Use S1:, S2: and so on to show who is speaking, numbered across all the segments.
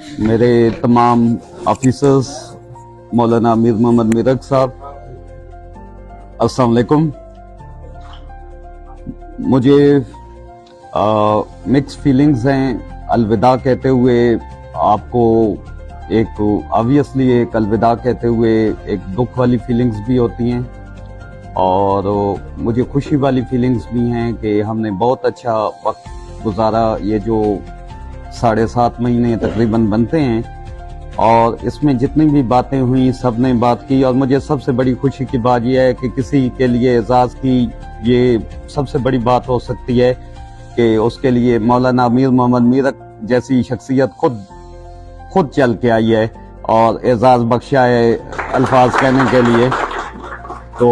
S1: میرے تمام آفیسرز، مولانا امیر محمد میرک صاحب، السلام علیکم۔ مجھے مکس فیلنگز ہیں الوداع کہتے ہوئے آپ کو۔ ایک آبویسلی ایک الوداع کہتے ہوئے ایک دکھ والی فیلنگز بھی ہوتی ہیں، اور مجھے خوشی والی فیلنگز بھی ہیں کہ ہم نے بہت اچھا وقت گزارا۔ یہ جو 7.5 مہینے تقریباً بنتے ہیں، اور اس میں جتنی بھی باتیں ہوئیں سب نے بات کی، اور مجھے سب سے بڑی خوشی کی بات یہ ہے کہ کسی کے لیے اعزاز کی یہ سب سے بڑی بات ہو سکتی ہے کہ اس کے لیے مولانا امیر محمد میرک جیسی شخصیت خود چل کے آئی ہے اور اعزاز بخشا ہے الفاظ کہنے کے لیے۔ تو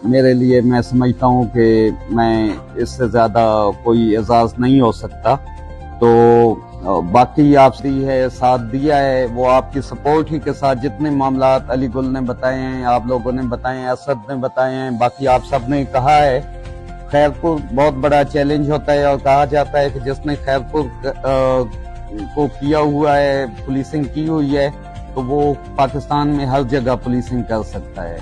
S1: میرے لیے میں سمجھتا ہوں کہ میں اس سے زیادہ کوئی اعزاز نہیں ہو سکتا۔ تو باقی آپ سے ہے ساتھ دیا ہے، وہ آپ کی سپورٹ ہی کے ساتھ جتنے معاملات علی گل نے بتائے ہیں، آپ لوگوں نے بتائے ہیں، اسد نے بتائے ہیں، باقی آپ سب نے کہا ہے۔ خیرپور بہت بڑا چیلنج ہوتا ہے، اور کہا جاتا ہے کہ جس نے خیرپور کو کیا ہوا ہے، پولیسنگ کی ہوئی ہے، تو وہ پاکستان میں ہر جگہ پولیسنگ کر سکتا ہے۔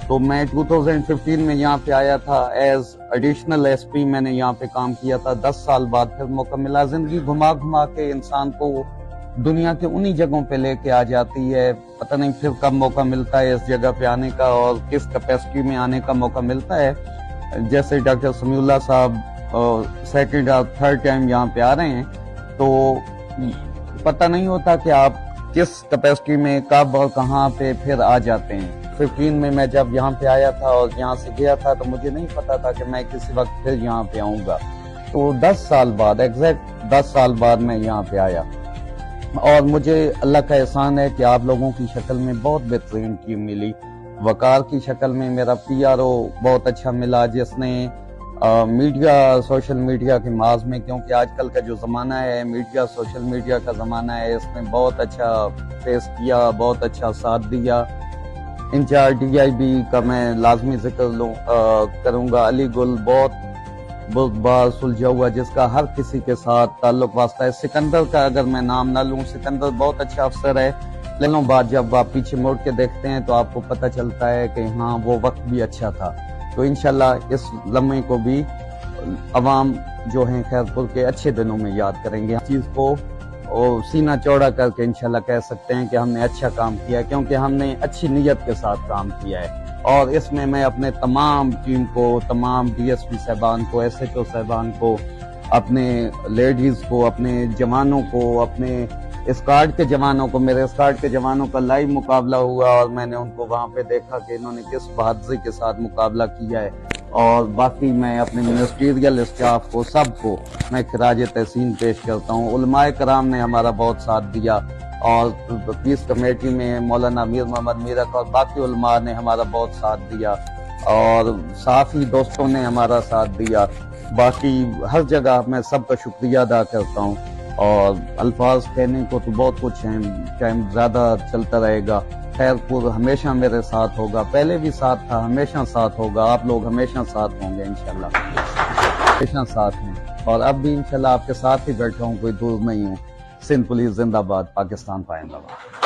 S1: تو میں 2015 میں یہاں پہ آیا تھا ایز ایڈیشنل ایس پی، میں نے یہاں پہ کام کیا تھا۔ 10 سال بعد پھر موقع ملا۔ زندگی گھما کے انسان کو دنیا کے انہی جگہوں پہ لے کے آ جاتی ہے، پتہ نہیں پھر کب موقع ملتا ہے اس جگہ پہ آنے کا، اور کس کیپیسٹی میں آنے کا موقع ملتا ہے۔ جیسے ڈاکٹر سمیع اللہ صاحب سیکنڈ اور تھرڈ ٹائم یہاں پہ آ رہے ہیں، تو پتہ نہیں ہوتا کہ آپ کس کیپیسٹی میں کب اور کہاں پہ پھر آ جاتے ہیں۔ 15 میں میں جب یہاں پہ آیا تھا اور یہاں سے گیا تھا، تو مجھے نہیں پتا تھا کہ میں کسی وقت پھر یہاں پہ آؤں گا۔ تو 10 سال بعد، ایگزیکٹ 10 سال بعد میں یہاں پہ آیا، اور مجھے اللہ کا احسان ہے کہ آپ لوگوں کی شکل میں بہت بہترین ٹیم ملی۔ وقار کی شکل میں میرا PRO بہت اچھا ملا، جس نے میڈیا، سوشل میڈیا کے معاذ میں، کیونکہ آج کل کا جو زمانہ ہے میڈیا، سوشل میڈیا کا زمانہ ہے، اس نے بہت اچھا فیس کیا، بہت اچھا ساتھ دیا۔ انچارج DIB کا میں لازمی ذکر کروں گا، علی گل بہت بار سلجھا ہوا، جس کا ہر کسی کے ساتھ تعلق واسطہ ہے۔ سکندر کا اگر میں نام نہ لوں، سکندر بہت اچھا افسر ہے، لیکن بعد جب آپ پیچھے موڑ کے دیکھتے ہیں تو آپ کو پتہ چلتا ہے کہ ہاں وہ وقت بھی اچھا تھا۔ تو انشاءاللہ اس لمحے کو بھی عوام جو ہیں خیرپور کے اچھے دنوں میں یاد کریں گے۔ اس چیز کو سینہ چوڑا کر کے انشاءاللہ کہہ سکتے ہیں کہ ہم نے اچھا کام کیا ہے، کیونکہ ہم نے اچھی نیت کے ساتھ کام کیا ہے۔ اور اس میں اپنے تمام ٹیم کو، تمام DSP صاحبان کو، SHO صاحبان کو، اپنے لیڈیز کو، اپنے جوانوں کو، اپنے اسکواڈ کے جوانوں کو، میرے اسکواڈ کے جوانوں کا لائیو مقابلہ ہوا، اور میں نے ان کو وہاں پہ دیکھا کہ انہوں نے کس بہادری کے ساتھ مقابلہ کیا ہے۔ اور باقی میں اپنے منسٹریل اسٹاف کو، سب کو میں خراج تحسین پیش کرتا ہوں۔ علماء کرام نے ہمارا بہت ساتھ دیا، اور پیس کمیٹی میں مولانا امیر محمد میرک اور باقی علماء نے ہمارا بہت ساتھ دیا، اور صحافی دوستوں نے ہمارا ساتھ دیا۔ باقی ہر جگہ میں سب کا شکریہ ادا کرتا ہوں، اور الفاظ کہنے کو تو بہت کچھ ہیں، ٹائم زیادہ چلتا رہے گا۔ خیرپور ہمیشہ میرے ساتھ ہوگا، پہلے بھی ساتھ تھا، ہمیشہ ساتھ ہوگا، آپ لوگ ہمیشہ ساتھ ہوں گے انشاءاللہ، ہمیشہ ساتھ ہیں، اور اب بھی انشاءاللہ آپ کے ساتھ ہی بیٹھا ہوں، کوئی دور نہیں ہوں۔ سندھ پولیس زندہ باد، پاکستان پائندہ باد۔